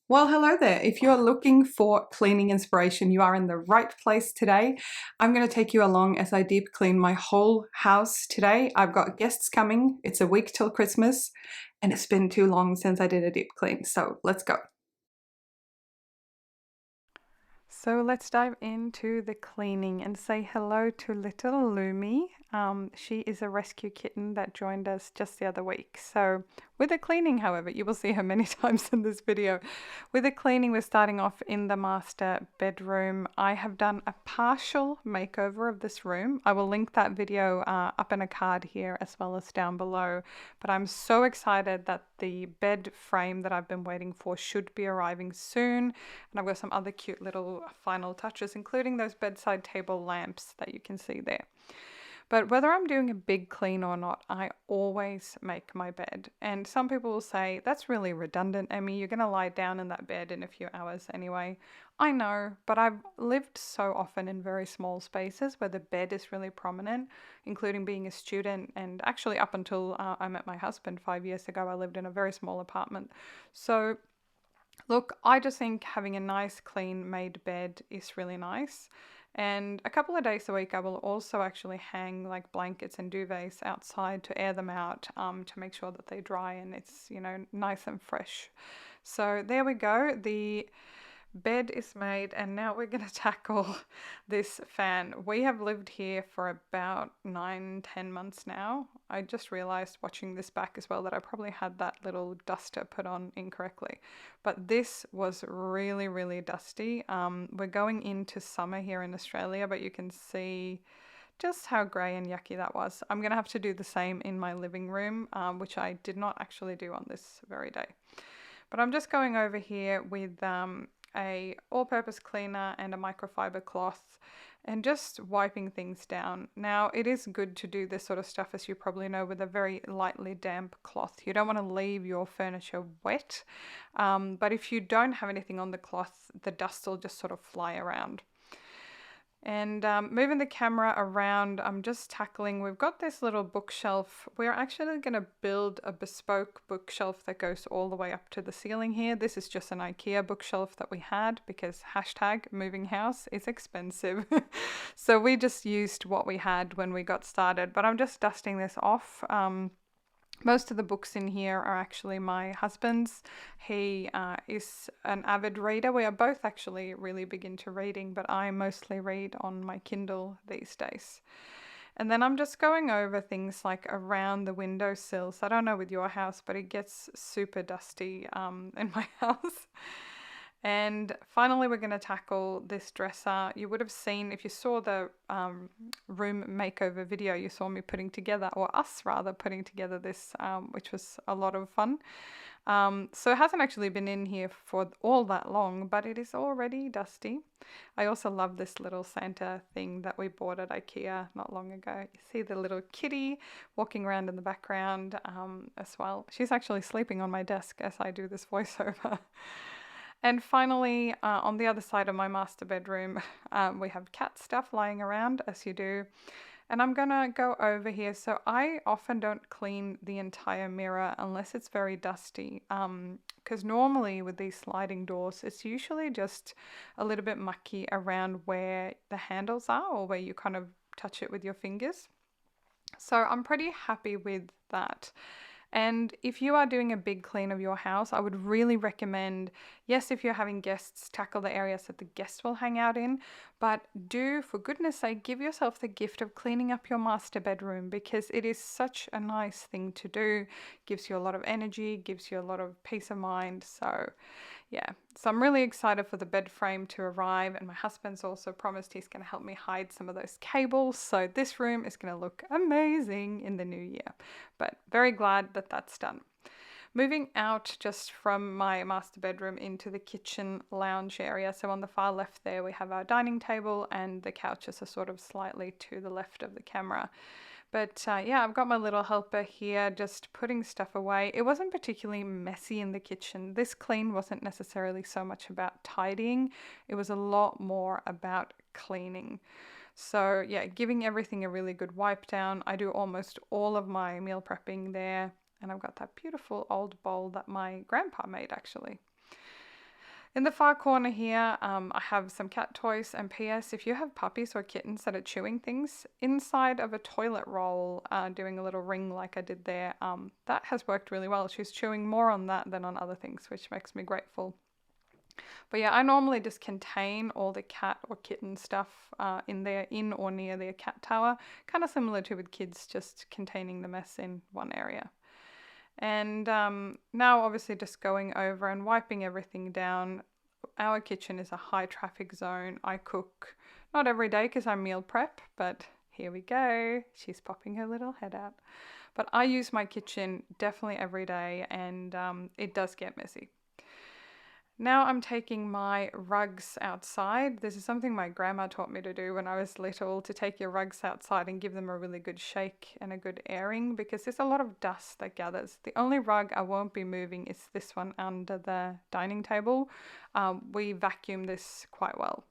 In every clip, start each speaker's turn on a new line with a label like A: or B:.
A: Well, hello there. If you're looking for cleaning inspiration, you are in the right place today. I'm going to take you along as I deep clean my whole house today. I've got guests coming. It's a week till Christmas, and it's been too long since I did a deep clean. So let's go. So let's dive into the cleaning and say hello to little Lumi. She is a rescue kitten that joined us just the other week. So with the cleaning, however, you will see her many times in this video. With the cleaning, we're starting off in the master bedroom. I have done a partial makeover of this room. I will link that video up in a card here as well as down below. But I'm so excited that the bed frame that I've been waiting for should be arriving soon. And I've got some other cute little final touches, including those bedside table lamps that you can see there. But whether I'm doing a big clean or not, I always make my bed. And some people will say, that's really redundant, Emmy. You're going to lie down in that bed in a few hours anyway. I know, but I've lived so often in very small spaces where the bed is really prominent, including being a student. And actually, up until I met my husband 5 years ago, I lived in a very small apartment. So look, I just think having a nice, clean made bed is really nice. And a couple of days a week, I will also actually hang like blankets and duvets outside to air them out to make sure that they dry and it's, nice and fresh. So there we go. The bed is made, and now we're going to tackle this fan. We have lived here for about 9-10 months now. I just realized watching this back as well that I probably had that little duster put on incorrectly, but this was really, really dusty. We're going into summer here in Australia, but you can see just how grey and yucky that was. I'm going to have to do the same in my living room, which I did not actually do on this very day. But I'm just going over here with a all-purpose cleaner and a microfiber cloth and just wiping things down. Now, it is good to do this sort of stuff, as you probably know, with a very lightly damp cloth. You don't want to leave your furniture wet, but if you don't have anything on the cloth, the dust will just sort of fly around. And moving the camera around, I'm just tackling, we've got this little bookshelf. We're actually going to build a bespoke bookshelf that goes all the way up to the ceiling here. This is just an IKEA bookshelf that we had because hashtag moving house is expensive. So we just used what we had when we got started, but I'm just dusting this off. Most of the books in here are actually my husband's. He is an avid reader. We are both actually really big into reading, but I mostly read on my Kindle these days. And then I'm just going over things like around the windowsills. I don't know with your house, but it gets super dusty in my house. And finally, we're going to tackle this dresser. You would have seen, if you saw the room makeover video, you saw me putting together, or us rather, putting together this, which was a lot of fun. So it hasn't actually been in here for all that long, but it is already dusty. I also love this little Santa thing that we bought at IKEA not long ago. You see the little kitty walking around in the background as well. She's actually sleeping on my desk as I do this voiceover. And finally, on the other side of my master bedroom, we have cat stuff lying around, as you do. And I'm going to go over here. So I often don't clean the entire mirror unless it's very dusty. Because normally with these sliding doors, it's usually just a little bit mucky around where the handles are or where you kind of touch it with your fingers. So I'm pretty happy with that. And if you are doing a big clean of your house, I would really recommend, yes, if you're having guests, tackle the areas that the guests will hang out in, but do, for goodness sake, give yourself the gift of cleaning up your master bedroom, because it is such a nice thing to do. Gives you a lot of energy, gives you a lot of peace of mind. So yeah, so I'm really excited for the bed frame to arrive, and my husband's also promised he's going to help me hide some of those cables, so this room is going to look amazing in the new year. But very glad that that's done. Moving out just from my master bedroom into the kitchen lounge area. So on the far left there we have our dining table, and the couches are sort of slightly to the left of the camera. But yeah, I've got my little helper here just putting stuff away. It wasn't particularly messy in the kitchen. This clean wasn't necessarily so much about tidying. It was a lot more about cleaning. So yeah, giving everything a really good wipe down. I do almost all of my meal prepping there. And I've got that beautiful old bowl that my grandpa made actually. In the far corner here, I have some cat toys, and PS, if you have puppies or kittens that are chewing things inside of a toilet roll, doing a little ring like I did there, that has worked really well. She's chewing more on that than on other things, which makes me grateful. But yeah, I normally just contain all the cat or kitten stuff in there, in or near their cat tower, kind of similar to with kids, just containing the mess in one area. And now, obviously, just going over and wiping everything down. Our kitchen is a high traffic zone. I cook not every day because I meal prep, but here we go. She's popping her little head out. But I use my kitchen definitely every day, and it does get messy. Now I'm taking my rugs outside. This is something my grandma taught me to do when I was little, to take your rugs outside and give them a really good shake and a good airing, because there's a lot of dust that gathers. The only rug I won't be moving is this one under the dining table. We vacuum this quite well.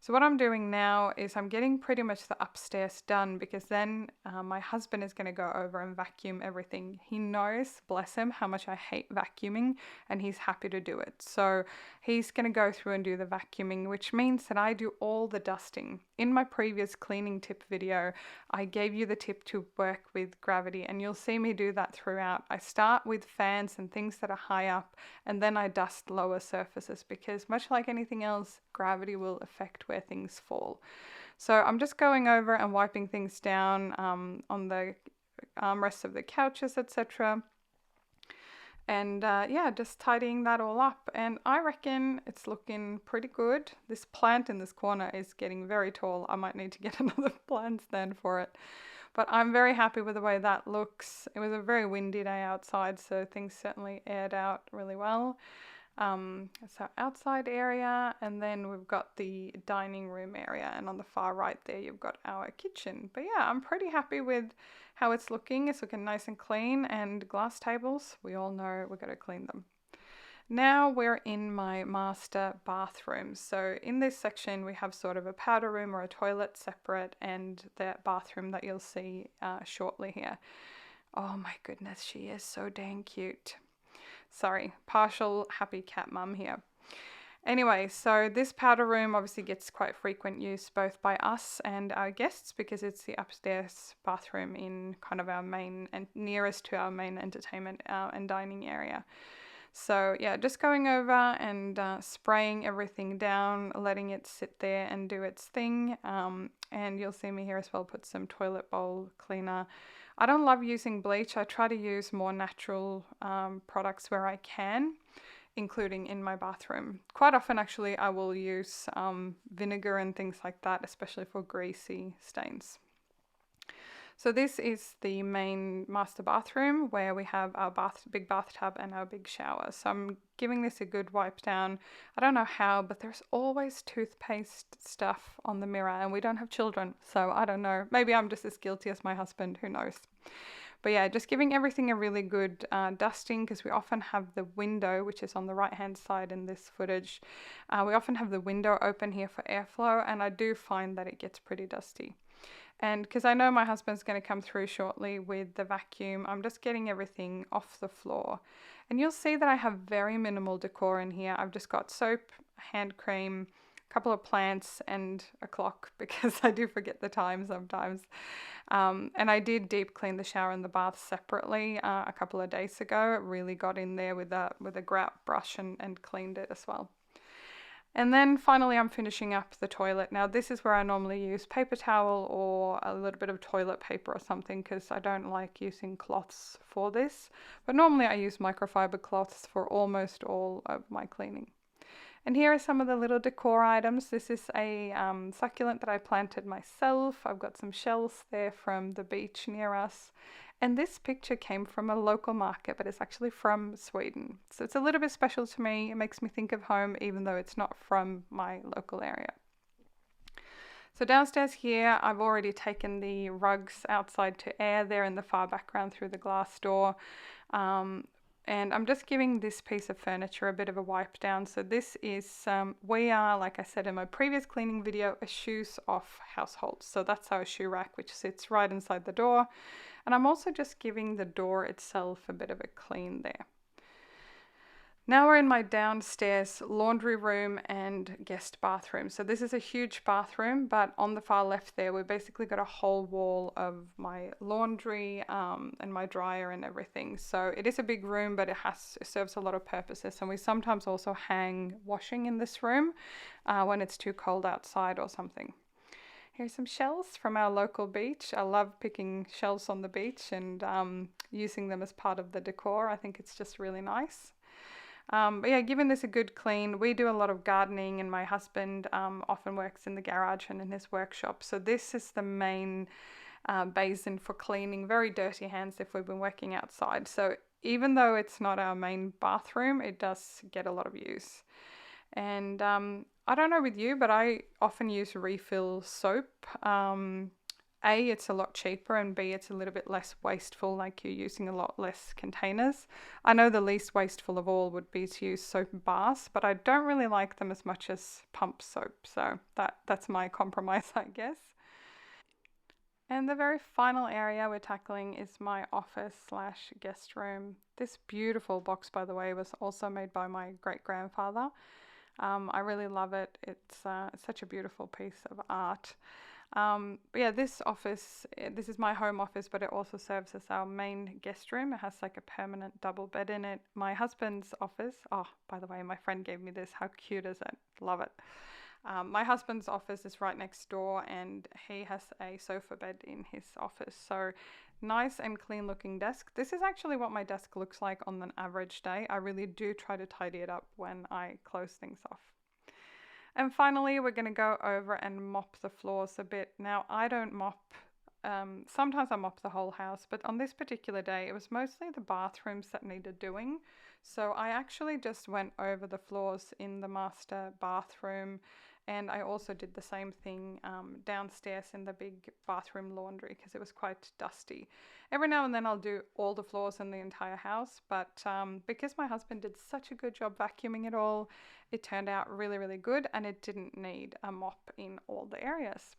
A: So what I'm doing now is I'm getting pretty much the upstairs done, because then my husband is going to go over and vacuum everything. He knows, bless him, how much I hate vacuuming, and he's happy to do it. So he's going to go through and do the vacuuming, which means that I do all the dusting. In my previous cleaning tip video, I gave you the tip to work with gravity, and you'll see me do that throughout. I start with fans and things that are high up, and then I dust lower surfaces, because much like anything else, gravity will affect where things fall. So I'm just going over and wiping things down on the armrests of the couches, etc. And yeah, just tidying that all up. And I reckon it's looking pretty good. This plant in this corner is getting very tall. I might need to get another plant stand for it. But I'm very happy with the way that looks. It was a very windy day outside, so things certainly aired out really well. So outside area, and then we've got the dining room area, and on the far right there you've got our kitchen. But yeah, I'm pretty happy with how it's looking. It's looking nice and clean, and glass tables, we all know we've got to clean them. Now we're in my master bathroom. So in this section we have sort of a powder room or a toilet separate, and the bathroom that you'll see shortly here. Oh my goodness, she is so dang cute. Sorry, partial happy cat mum here. Anyway, so this powder room obviously gets quite frequent use both by us and our guests, because it's the upstairs bathroom in kind of our main and nearest to our main entertainment and dining area. So yeah, just going over and spraying everything down, letting it sit there and do its thing. And you'll see me here as well put some toilet bowl cleaner. I don't love using bleach. I try to use more natural products where I can, including in my bathroom. Quite often actually I will use vinegar and things like that, especially for greasy stains. So this is the main master bathroom, where we have our big bathtub and our big shower. So I'm giving this a good wipe down. I don't know how, but there's always toothpaste stuff on the mirror, and we don't have children, so I don't know. Maybe I'm just as guilty as my husband, who knows. But yeah, just giving everything a really good dusting, because we often have the window, which is on the right hand side in this footage. We often have the window open here for airflow, and I do find that it gets pretty dusty. And because I know my husband's going to come through shortly with the vacuum, I'm just getting everything off the floor. And you'll see that I have very minimal decor in here. I've just got soap, hand cream, a couple of plants, and a clock, because I do forget the time sometimes. And I did deep clean the shower and the bath separately a couple of days ago. It really got in there with a grout brush and cleaned it as well. And then finally I'm finishing up the toilet. Now this is where I normally use paper towel or a little bit of toilet paper or something, because I don't like using cloths for this. But normally I use microfiber cloths for almost all of my cleaning. And here are some of the little decor items. This is a succulent that I planted myself. I've got some shells there from the beach near us. And this picture came from a local market, but it's actually from Sweden. So it's a little bit special to me. It makes me think of home, even though it's not from my local area. So downstairs here, I've already taken the rugs outside to air there in the far background through the glass door. And I'm just giving this piece of furniture a bit of a wipe down. So this is, we are, like I said in my previous cleaning video, a shoes off household. So that's our shoe rack, which sits right inside the door. And I'm also just giving the door itself a bit of a clean there. Now we're in my downstairs laundry room and guest bathroom. So this is a huge bathroom, but on the far left there, we've basically got a whole wall of my laundry and my dryer and everything. So it is a big room, but it serves a lot of purposes. And we sometimes also hang washing in this room when it's too cold outside or something. Here's some shells from our local beach. I love picking shells on the beach and using them as part of the decor. I think it's just really nice. But yeah, giving this a good clean. We do a lot of gardening, and my husband often works in the garage and in his workshop. So this is the main basin for cleaning. Very dirty hands if we've been working outside. So even though it's not our main bathroom, it does get a lot of use. And I don't know with you, but I often use refill soap. A, it's a lot cheaper, and B, it's a little bit less wasteful, like you're using a lot less containers. I know the least wasteful of all would be to use soap baths, but I don't really like them as much as pump soap, so that's my compromise, I guess. And the very final area we're tackling is my office slash guest room. This beautiful box, by the way, was also made by my great grandfather. I really love it. It's such a beautiful piece of art. But yeah, this office, this is my home office, but it also serves as our main guest room. It has like a permanent double bed in it. My husband's office, oh, by the way, my friend gave me this. How cute is it? Love it. My husband's office is right next door, and he has a sofa bed in his office. So nice and clean looking desk. This is actually what my desk looks like on an average day. I really do try to tidy it up when I close things off. And finally, we're going to go over and mop the floors a bit. Now, I don't mop. Sometimes I mop the whole house, but on this particular day, it was mostly the bathrooms that needed doing. So I actually just went over the floors in the master bathroom, and I also did the same thing downstairs in the big bathroom laundry because it was quite dusty. Every now and then I'll do all the floors in the entire house, but because my husband did such a good job vacuuming it all, it turned out really, really good, and it didn't need a mop in all the areas.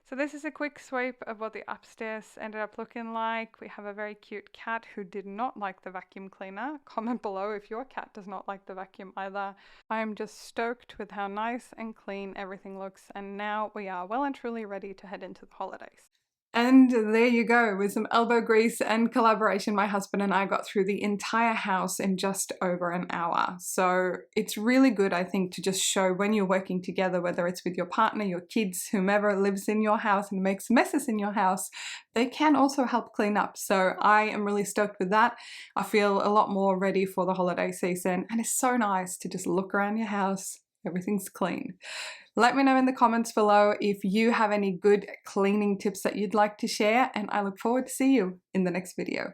A: So this is a quick sweep of what the upstairs ended up looking like. We have a very cute cat who did not like the vacuum cleaner. Comment below if your cat does not like the vacuum either. I am just stoked with how nice and clean everything looks, and now we are well and truly ready to head into the holidays. And there you go, with some elbow grease and collaboration, my husband and I got through the entire house in just over an hour. So it's really good, I think, to just show when you're working together, whether it's with your partner, your kids, whomever lives in your house and makes messes in your house, they can also help clean up. So I am really stoked with that. I feel a lot more ready for the holiday season, and it's so nice to just look around your house. Everything's clean. Let me know in the comments below if you have any good cleaning tips that you'd like to share, and I look forward to see you in the next video.